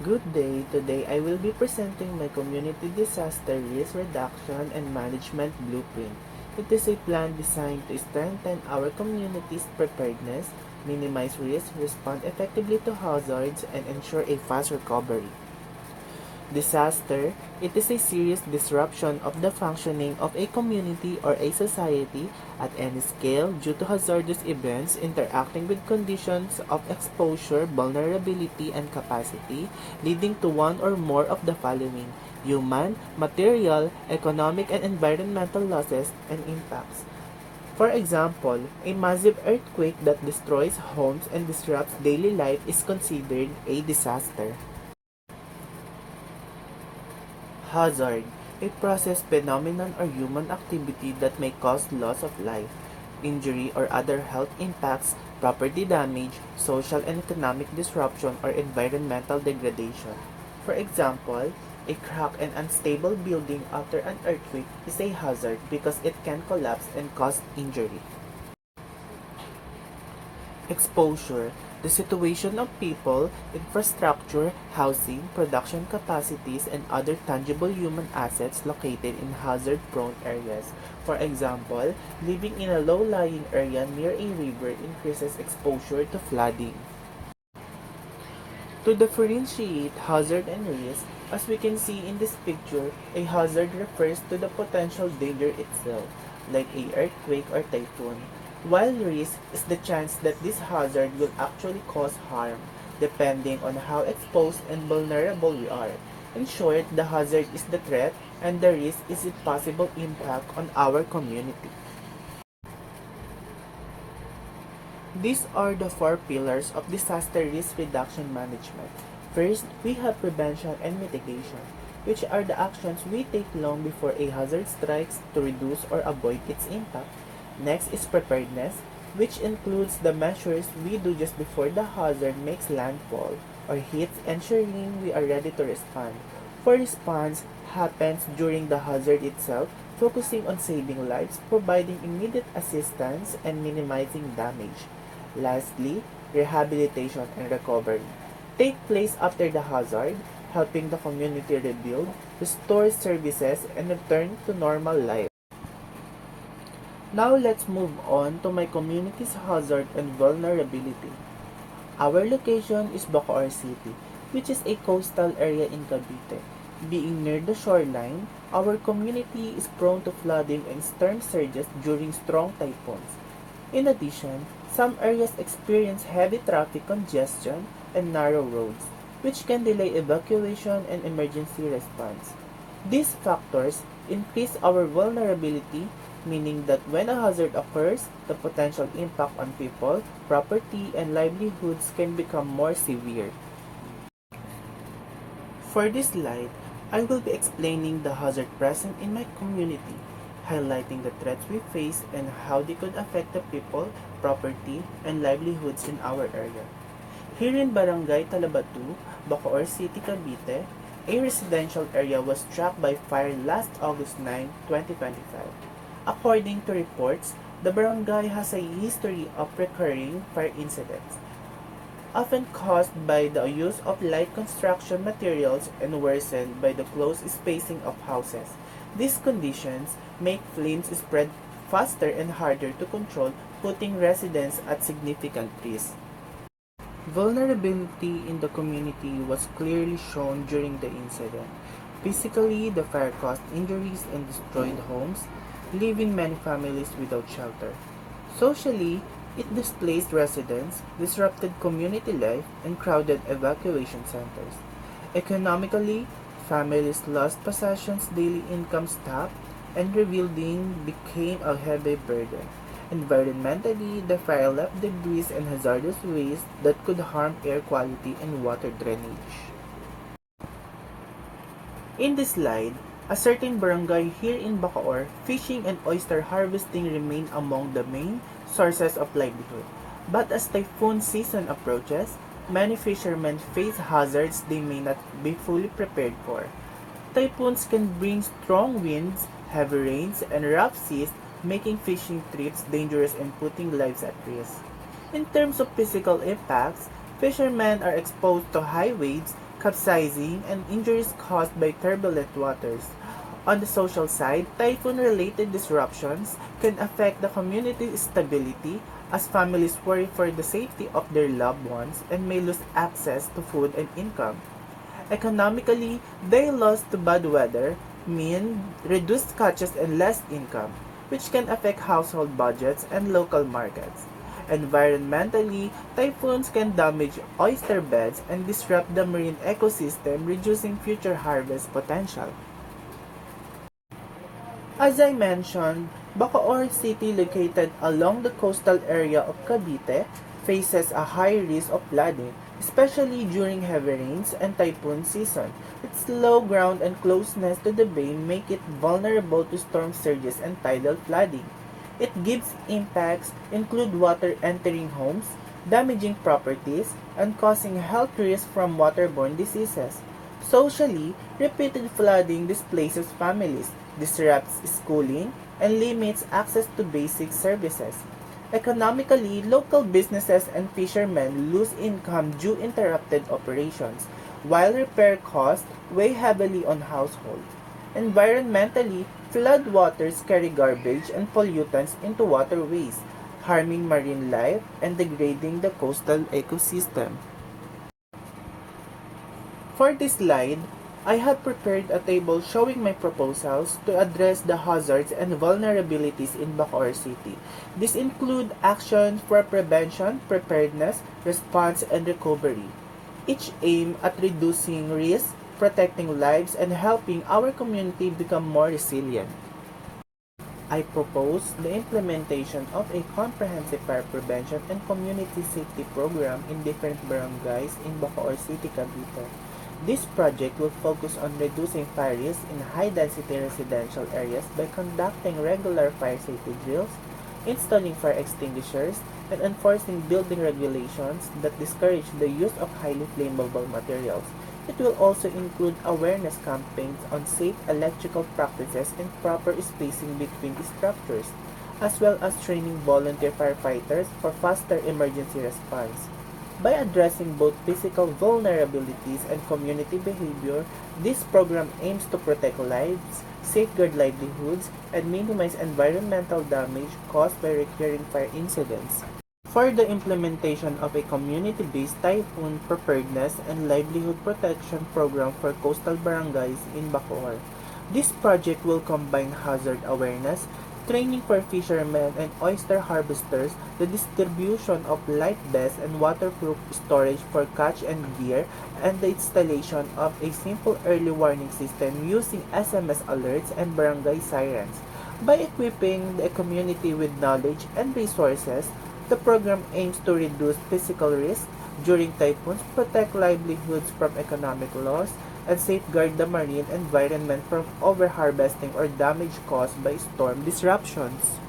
Good day. Today I will be presenting my community disaster risk reduction and management blueprint. It is a plan designed to strengthen our community's preparedness, minimize risk, respond effectively to hazards, and ensure a fast recovery. Disaster, it is a serious disruption of the functioning of a community or a society at any scale due to hazardous events interacting with conditions of exposure, vulnerability, and capacity, leading to one or more of the following: human, material, economic, and environmental losses and impacts. For example, a massive earthquake that destroys homes and disrupts daily life is considered a disaster. Hazard, a process, phenomenon, or human activity that may cause loss of life, injury, or other health impacts, property damage, social and economic disruption, or environmental degradation. For example, a cracked and unstable building after an earthquake is a hazard because it can collapse and cause injury. Exposure, the situation of people, infrastructure, housing, production capacities, and other tangible human assets located in hazard-prone areas. For example, living in a low-lying area near a river increases exposure to flooding. To differentiate hazard and risk, as we can see in this picture, a hazard refers to the potential danger itself, like a earthquake or typhoon, while risk is the chance that this hazard will actually cause harm, depending on how exposed and vulnerable we are. In short, the hazard is the threat, and the risk is its possible impact on our community. These are the four pillars of disaster risk reduction management. First, we have prevention and mitigation, which are the actions we take long before a hazard strikes to reduce or avoid its impact. Next is preparedness, which includes the measures we do just before the hazard makes landfall or hits, ensuring we are ready to respond. For response happens during the hazard itself, focusing on saving lives, providing immediate assistance, and minimizing damage. Lastly, rehabilitation and recovery take place after the hazard, helping the community rebuild, restore services, and return to normal life. Now let's move on to my community's hazard and vulnerability. Our location is Bacoor City, which is a coastal area in Cavite. Being near the shoreline, our community is prone to flooding and storm surges during strong typhoons. In addition, some areas experience heavy traffic congestion and narrow roads, which can delay evacuation and emergency response. These factors increase our vulnerability, meaning that when a hazard occurs, the potential impact on people, property, and livelihoods can become more severe. For this slide, I will be explaining the hazard present in my community, highlighting the threats we face and how they could affect the people, property, and livelihoods in our area. Here in Barangay Talabatu, Bacoor City, Cavite, a residential area was struck by fire last August 9, 2025. According to reports, the barangay has a history of recurring fire incidents, often caused by the use of light construction materials and worsened by the close spacing of houses. These conditions make flames spread faster and harder to control, putting residents at significant risk. Vulnerability in the community was clearly shown during the incident. Physically, the fire caused injuries and destroyed homes, leaving many families without shelter. Socially, it displaced residents, disrupted community life, and crowded evacuation centers. Economically, families lost possessions, daily income stopped, and rebuilding became a heavy burden. Environmentally, the fire left debris and hazardous waste that could harm air quality and water drainage. In this slide, a certain barangay here in Bacoor, fishing and oyster harvesting remain among the main sources of livelihood. But as typhoon season approaches, many fishermen face hazards they may not be fully prepared for. Typhoons can bring strong winds, heavy rains, and rough seas, making fishing trips dangerous and putting lives at risk. In terms of physical impacts, fishermen are exposed to high waves, capsizing, and injuries caused by turbulent waters. On the social side, typhoon-related disruptions can affect the community's stability as families worry for the safety of their loved ones and may lose access to food and income. Economically, their loss to bad weather mean reduced catches and less income, which can affect household budgets and local markets. Environmentally, typhoons can damage oyster beds and disrupt the marine ecosystem, reducing future harvest potential. As I mentioned, Bacoor City, located along the coastal area of Cavite, faces a high risk of flooding, especially during heavy rains and typhoon season. Its low ground and closeness to the bay make it vulnerable to storm surges and tidal flooding. Its gives impacts include water entering homes, damaging properties, and causing health risks from waterborne diseases. Socially, repeated flooding displaces families, disrupts schooling, and limits access to basic services. Economically, local businesses and fishermen lose income due interrupted operations, while repair costs weigh heavily on households. Environmentally, floodwaters carry garbage and pollutants into waterways, harming marine life and degrading the coastal ecosystem. For this slide, I have prepared a table showing my proposals to address the hazards and vulnerabilities in Bacoor City. These include actions for prevention, preparedness, response, and recovery, each aim at reducing risk, protecting lives, and helping our community become more resilient. I propose the implementation of a comprehensive fire prevention and community safety program in different barangays in Bacoor City, Cavite. This project will focus on reducing fire risks in high-density residential areas by conducting regular fire safety drills, installing fire extinguishers, and enforcing building regulations that discourage the use of highly flammable materials. It will also include awareness campaigns on safe electrical practices and proper spacing between structures, as well as training volunteer firefighters for faster emergency response. By addressing both physical vulnerabilities and community behavior, this program aims to protect lives, safeguard livelihoods, and minimize environmental damage caused by recurring fire incidents. For the implementation of a community-based typhoon preparedness and livelihood protection program for coastal barangays in Bacoor, this project will combine hazard awareness, training for fishermen and oyster harvesters, the distribution of life vests and waterproof storage for catch and gear, and the installation of a simple early warning system using SMS alerts and barangay sirens. By equipping the community with knowledge and resources, the program aims to reduce physical risk during typhoons, protect livelihoods from economic loss, and safeguard the marine environment from overharvesting or damage caused by storm disruptions.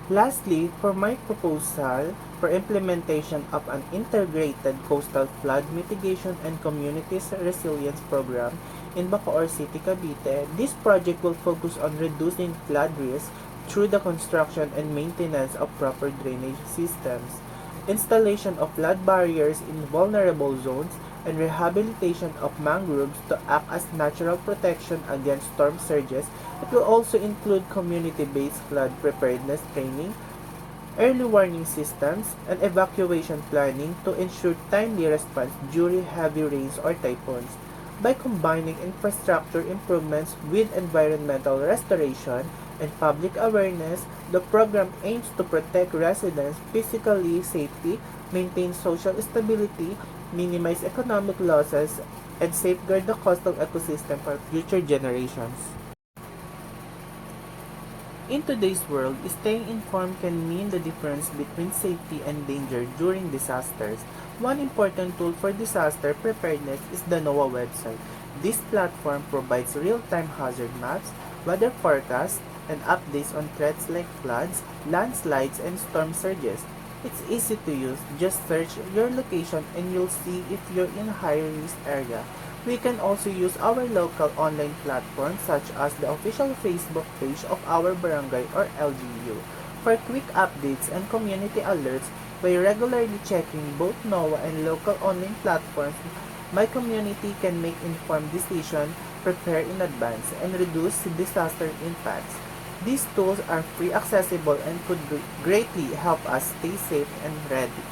Lastly, for my proposal for implementation of an integrated coastal flood mitigation and community resilience program in Bacoor City, Cavite, this project will focus on reducing flood risk through the construction and maintenance of proper drainage systems, installation of flood barriers in vulnerable zones, and rehabilitation of mangroves to act as natural protection against storm surges. It will also include community-based flood preparedness training, early warning systems, and evacuation planning to ensure timely response during heavy rains or typhoons. By combining infrastructure improvements with environmental restoration and public awareness, the program aims to protect residents' physical safety, maintain social stability, minimize economic losses, and safeguard the coastal ecosystem for future generations. In today's world, staying informed can mean the difference between safety and danger during disasters. One important tool for disaster preparedness is the NOAA website. This platform provides real-time hazard maps, weather forecasts, and updates on threats like floods, landslides, and storm surges. It's easy to use. Just search your location and you'll see if you're in a high-risk area. We can also use our local online platforms such as the official Facebook page of our barangay or LGU. For quick updates and community alerts, by regularly checking both NOAA and local online platforms, My community can make informed decisions, prepare in advance, and reduce disaster impacts. These tools are free, accessible, and could greatly help us stay safe and ready.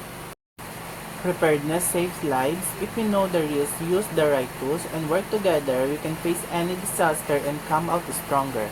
Preparedness saves lives. If we know the risks, use the right tools, and work together, we can face any disaster and come out stronger.